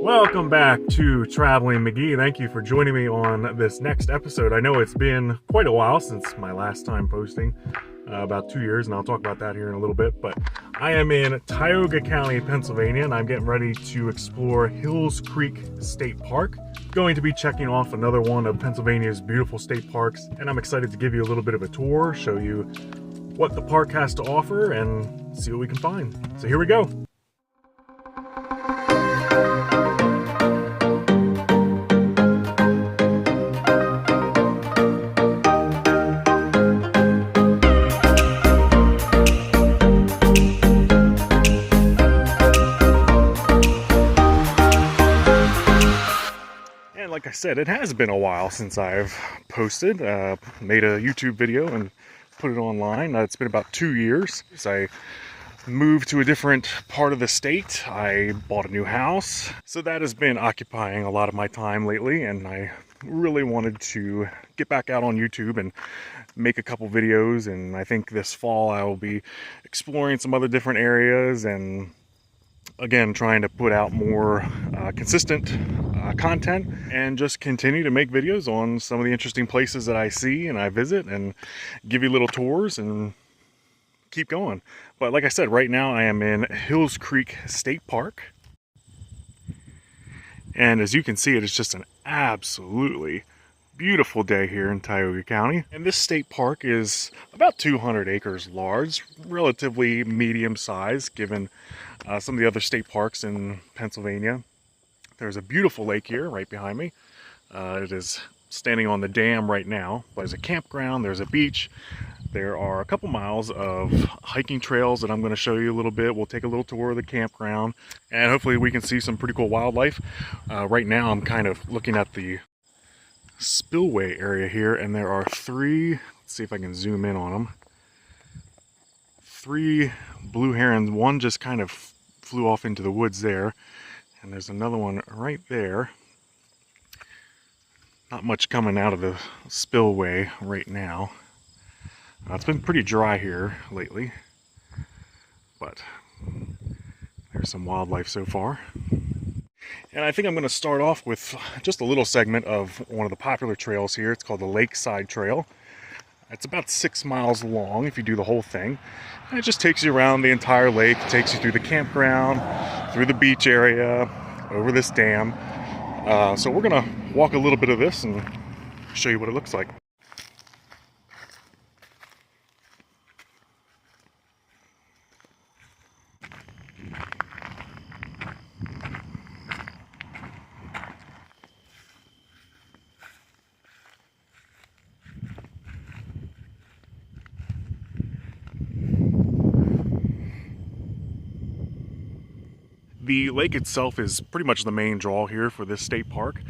Welcome back to Traveling McGee. Thank you for joining me on this next episode. I know it's been quite a while since my last time posting, about 2 years, and I'll talk about that here in a little bit. But I am in Tioga County, Pennsylvania, and I'm getting ready to explore Hills Creek State Park. Going to be checking off another one of Pennsylvania's beautiful state parks, and I'm excited to give you a little bit of a tour, show you what the park has to offer, and see what we can find. So here we go. Like I said, it has been a while since I've posted, made a YouTube video and put it online. It's been about 2 years since I moved to a different part of the state. I bought a new house, so that has been occupying a lot of my time lately, and I really wanted to get back out on YouTube and make a couple videos. And I think this fall I will be exploring some other different areas and again trying to put out more consistent content and just continue to make videos on some of the interesting places that I see and I visit and give you little tours and keep going. But like I said, right now I am in Hills Creek State Park, and as you can see, it is just an absolutely beautiful day here in Tioga County. And this state park is about 200 acres large, relatively medium size given some of the other state parks in Pennsylvania. There's a beautiful lake here right behind me. It is standing on the dam right now. There's a campground, there's a beach. There are a couple miles of hiking trails that I'm going to show you a little bit. We'll take a little tour of the campground and hopefully we can see some pretty cool wildlife. Right now I'm kind of looking at the spillway area here, and there are three, let's see if I can zoom in on them, 3 blue herons. One just kind of flew off into the woods there, and there's another one right there. Not much coming out of the spillway right now. It's been pretty dry here lately, but there's some wildlife so far. And I think I'm going to start off with just a little segment of one of the popular trails here. It's called the Lakeside Trail. It's about 6 miles long if you do the whole thing. And it just takes you around the entire lake. It takes you through the campground, through the beach area, over this dam. So we're going to walk a little bit of this and show you what it looks like. The lake itself is pretty much the main draw here for this state park.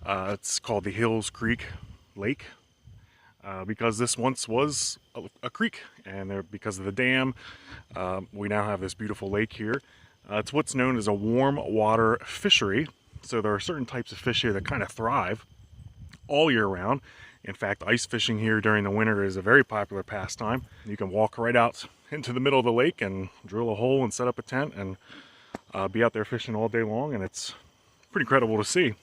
It's called the Hills Creek Lake because this once was a creek, and because of the dam, we now have this beautiful lake here. It's what's known as a warm water fishery. So there are certain types of fish here that kind of thrive all year round. In fact, ice fishing here during the winter is a very popular pastime. You can walk right out into the middle of the lake and drill a hole and set up a tent and be out there fishing all day long, and it's pretty incredible to see.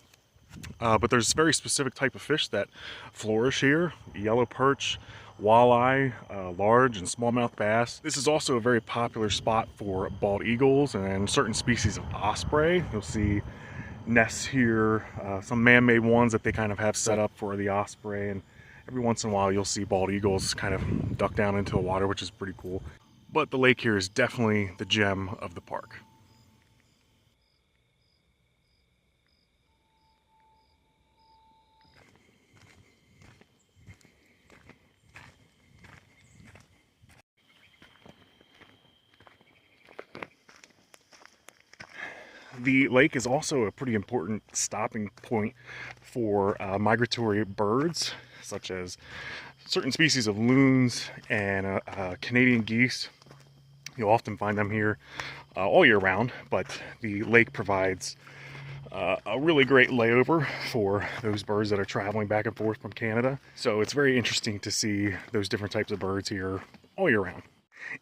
But there's a very specific type of fish that flourish here: yellow perch, walleye, large and smallmouth bass. This is also a very popular spot for bald eagles and certain species of osprey. You'll see nests here, some man-made ones that they kind of have set up for the osprey, and every once in a while you'll see bald eagles kind of duck down into the water, which is pretty cool. But the lake here is definitely the gem of the park. The lake is also a pretty important stopping point for migratory birds, such as certain species of loons and Canadian geese. You'll often find them here all year round, but the lake provides a really great layover for those birds that are traveling back and forth from Canada. So it's very interesting to see those different types of birds here all year round.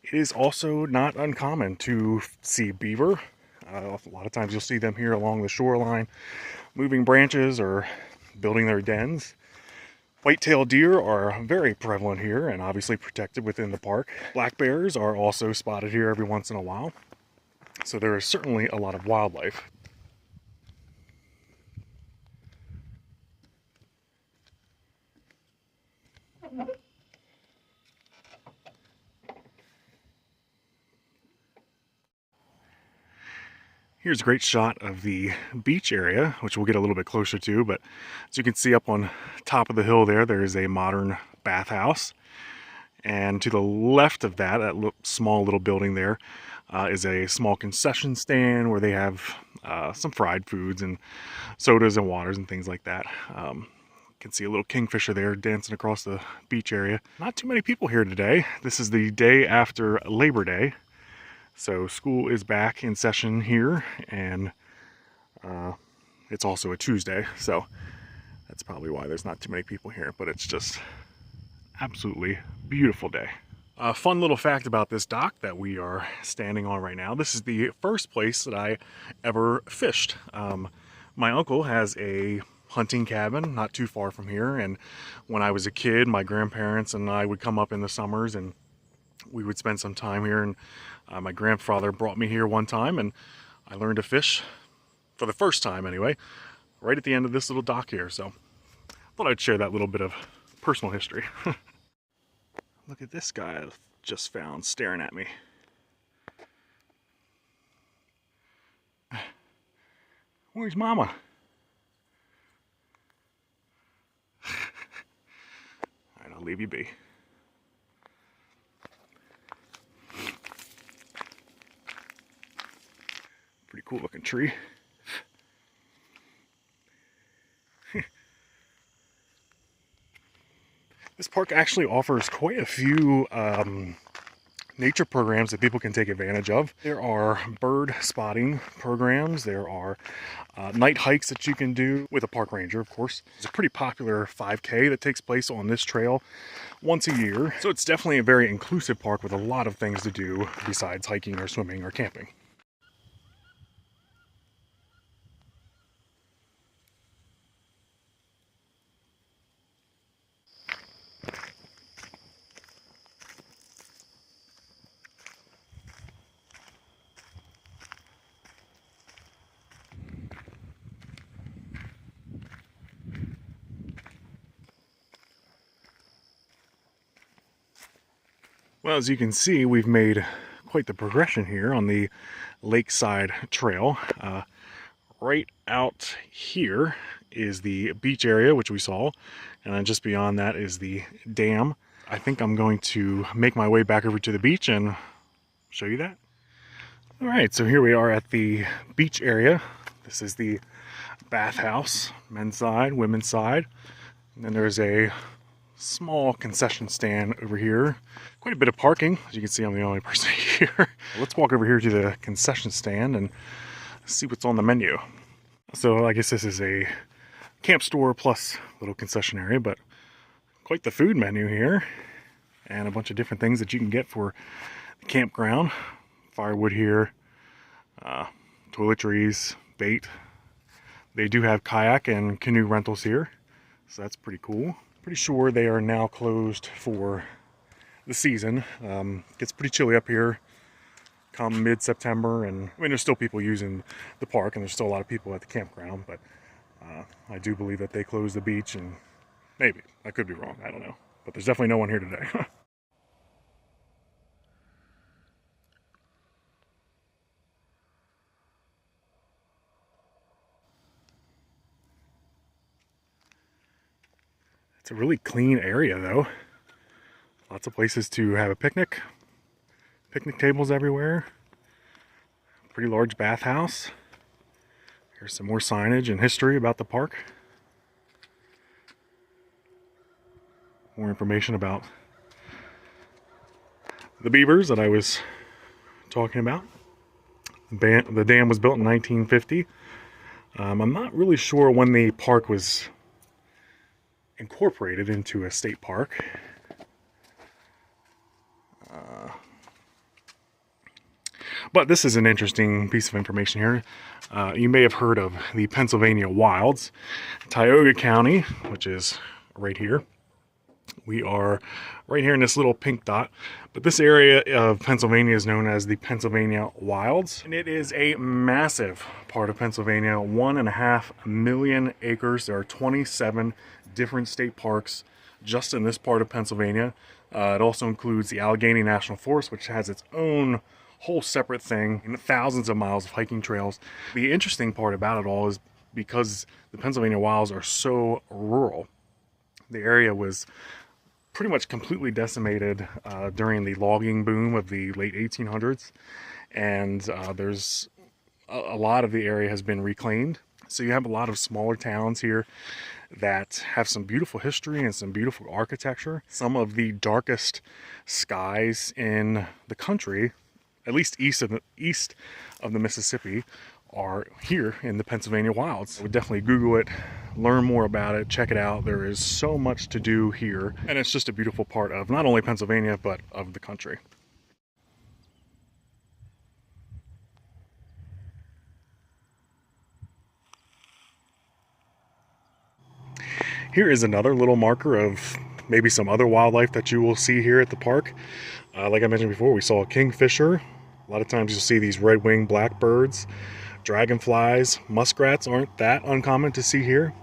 It is also not uncommon to see beaver. A lot of times you'll see them here along the shoreline, moving branches or building their dens. White-tailed deer are very prevalent here and obviously protected within the park. Black bears are also spotted here every once in a while. So there is certainly a lot of wildlife. Here's a great shot of the beach area, which we'll get a little bit closer to, but as you can see up on top of the hill there is a modern bathhouse. And to the left of that, small little building there, is a small concession stand where they have some fried foods and sodas and waters and things like that. You can see a little kingfisher there dancing across the beach area. Not too many people here today. This is the day after Labor Day. So school is back in session here, and it's also a Tuesday, so that's probably why there's not too many people here, but it's just absolutely beautiful day. A fun little fact about this dock that we are standing on right now, this is the first place that I ever fished. My uncle has a hunting cabin not too far from here, and when I was a kid, my grandparents and I would come up in the summers and we would spend some time here, and my grandfather brought me here one time and I learned to fish for the first time anyway, right at the end of this little dock here. So I thought I'd share that little bit of personal history. Look at this guy I just found staring at me. Where's Mama? Alright, I'll leave you be. Pretty cool looking tree. This park actually offers quite a few nature programs that people can take advantage of. There are bird spotting programs, there are night hikes that you can do with a park ranger, of course. It's a pretty popular 5K that takes place on this trail once a year. So it's definitely a very inclusive park with a lot of things to do besides hiking or swimming or camping. Well, as you can see, we've made quite the progression here on the lakeside trail. Right out here is the beach area, which we saw, and then just beyond that is the dam. I think I'm going to make my way back over to the beach and show you that. All right, so here we are at the beach area. This is the bathhouse, men's side, women's side, and then there's a small concession stand over here. Quite a bit of parking. As you can see, I'm the only person here. Let's walk over here to the concession stand and see what's on the menu. So I guess this is a camp store plus little concession area, but quite the food menu here, and a bunch of different things that you can get for the campground. Firewood here, toiletries, bait. They do have kayak and canoe rentals here, so that's pretty cool. Pretty sure they are now closed for the season. Gets pretty chilly up here come mid-September, and I mean there's still people using the park and there's still a lot of people at the campground, but I do believe that they closed the beach, and maybe, I could be wrong, I don't know, but there's definitely no one here today. It's a really clean area though. Lots of places to have a picnic. Picnic tables everywhere. Pretty large bathhouse. Here's some more signage and history about the park. More information about the beavers that I was talking about. The dam was built in 1950. I'm not really sure when the park was incorporated into a state park. But this is an interesting piece of information here. You may have heard of the Pennsylvania wilds. Tioga County, which is right here. We are right here in this little pink dot, but this area of Pennsylvania is known as the Pennsylvania Wilds, and it is a massive part of Pennsylvania, 1.5 million acres. There are 27 different state parks just in this part of Pennsylvania. It also includes the Allegheny National Forest, which has its own whole separate thing, and thousands of miles of hiking trails. The interesting part about it all is because the Pennsylvania Wilds are so rural, the area was pretty much completely decimated during the logging boom of the late 1800s, and there's a lot of the area has been reclaimed. So you have a lot of smaller towns here that have some beautiful history and some beautiful architecture. Some of the darkest skies in the country, at least east of the Mississippi, are here in the Pennsylvania wilds. I would definitely Google it, learn more about it, check it out. There is so much to do here, and it's just a beautiful part of not only Pennsylvania, but of the country. Here is another little marker of maybe some other wildlife that you will see here at the park. Like I mentioned before, we saw a kingfisher. A lot of times you'll see these red-winged blackbirds. Dragonflies, muskrats aren't that uncommon to see here.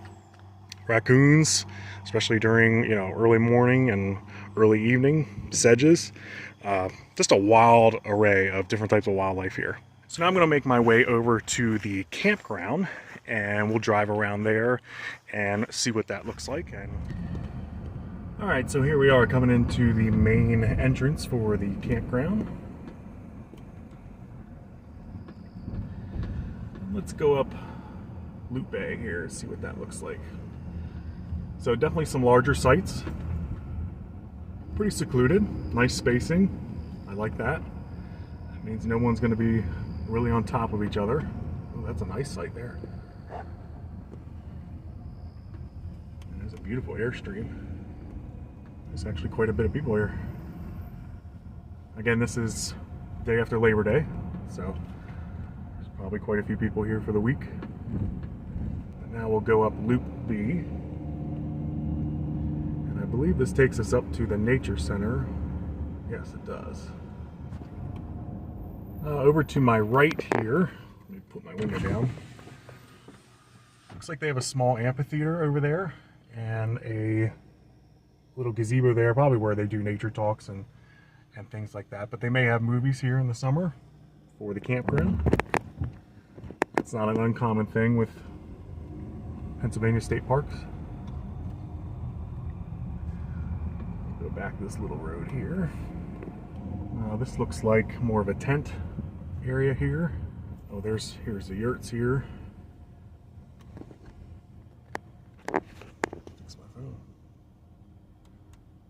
Raccoons, especially during early morning and early evening. Sedges, just a wild array of different types of wildlife here. So now I'm going to make my way over to the campground, and we'll drive around there and see what that looks like. And all right, so here we are coming into the main entrance for the campground. Let's go up Loop Bay here, see what that looks like. So definitely some larger sites. Pretty secluded, nice spacing. I like that. That means no one's going to be really on top of each other. Oh, that's a nice site there. And there's a beautiful airstream. There's actually quite a bit of people here. Again, this is day after Labor Day, so probably quite a few people here for the week. And now we'll go up Loop B. And I believe this takes us up to the Nature Center. Yes, it does. Over to my right here, let me put my window down. Looks like they have a small amphitheater over there and a little gazebo there, probably where they do nature talks and things like that. But they may have movies here in the summer for the campground. It's not an uncommon thing with Pennsylvania state parks. Go back this little road here. This looks like more of a tent area here. Oh, here's the yurts here. Fix my phone.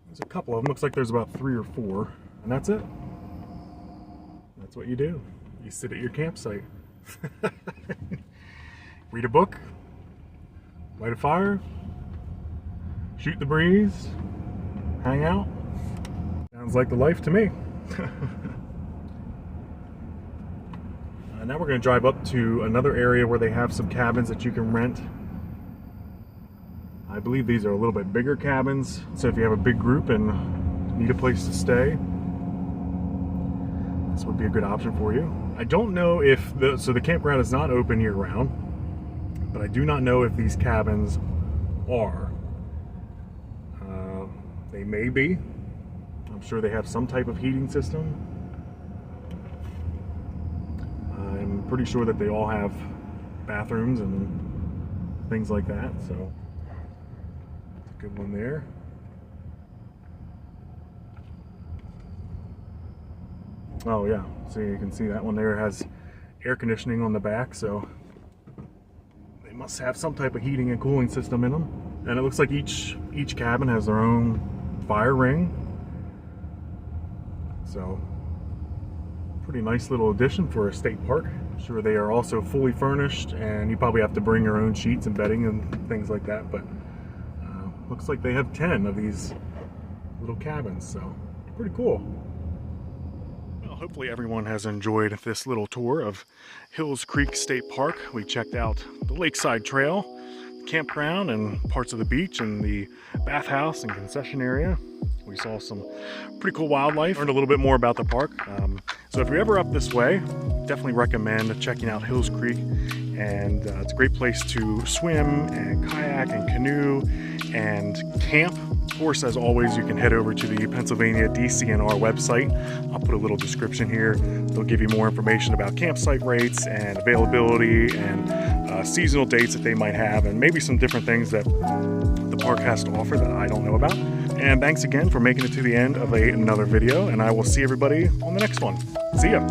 There's a couple of them. Looks like there's about 3 or 4, and that's it. That's what you do. You sit at your campsite. Read a book, light a fire, shoot the breeze, hang out. Sounds like the life to me. Now we're going to drive up to another area where they have some cabins that you can rent. I believe these are a little bit bigger cabins, so if you have a big group and need a place to stay, this would be a good option for you. I don't know if the campground is not open year-round, but I do not know if these cabins are. They may be. I'm sure they have some type of heating system. I'm pretty sure that they all have bathrooms and things like that, so it's a good one there. Oh yeah, so you can see that one there has air conditioning on the back, so they must have some type of heating and cooling system in them. And it looks like each cabin has their own fire ring. So pretty nice little addition for a state park. I'm sure they are also fully furnished, and you probably have to bring your own sheets and bedding and things like that, but looks like they have 10 of these little cabins, so pretty cool. Well, hopefully everyone has enjoyed this little tour of Hills Creek State Park. We checked out the Lakeside Trail, the campground, and parts of the beach, and the bathhouse and concession area. We saw some pretty cool wildlife, learned a little bit more about the park. So if you're ever up this way, definitely recommend checking out Hills Creek. And it's a great place to swim and kayak and canoe and camp. Of course, as always, you can head over to the Pennsylvania DCNR website. I'll put a little description here. They'll give you more information about campsite rates and availability and seasonal dates that they might have, and maybe some different things that the park has to offer that I don't know about. And thanks again for making it to the end of another video, and I will see everybody on the next one. See ya.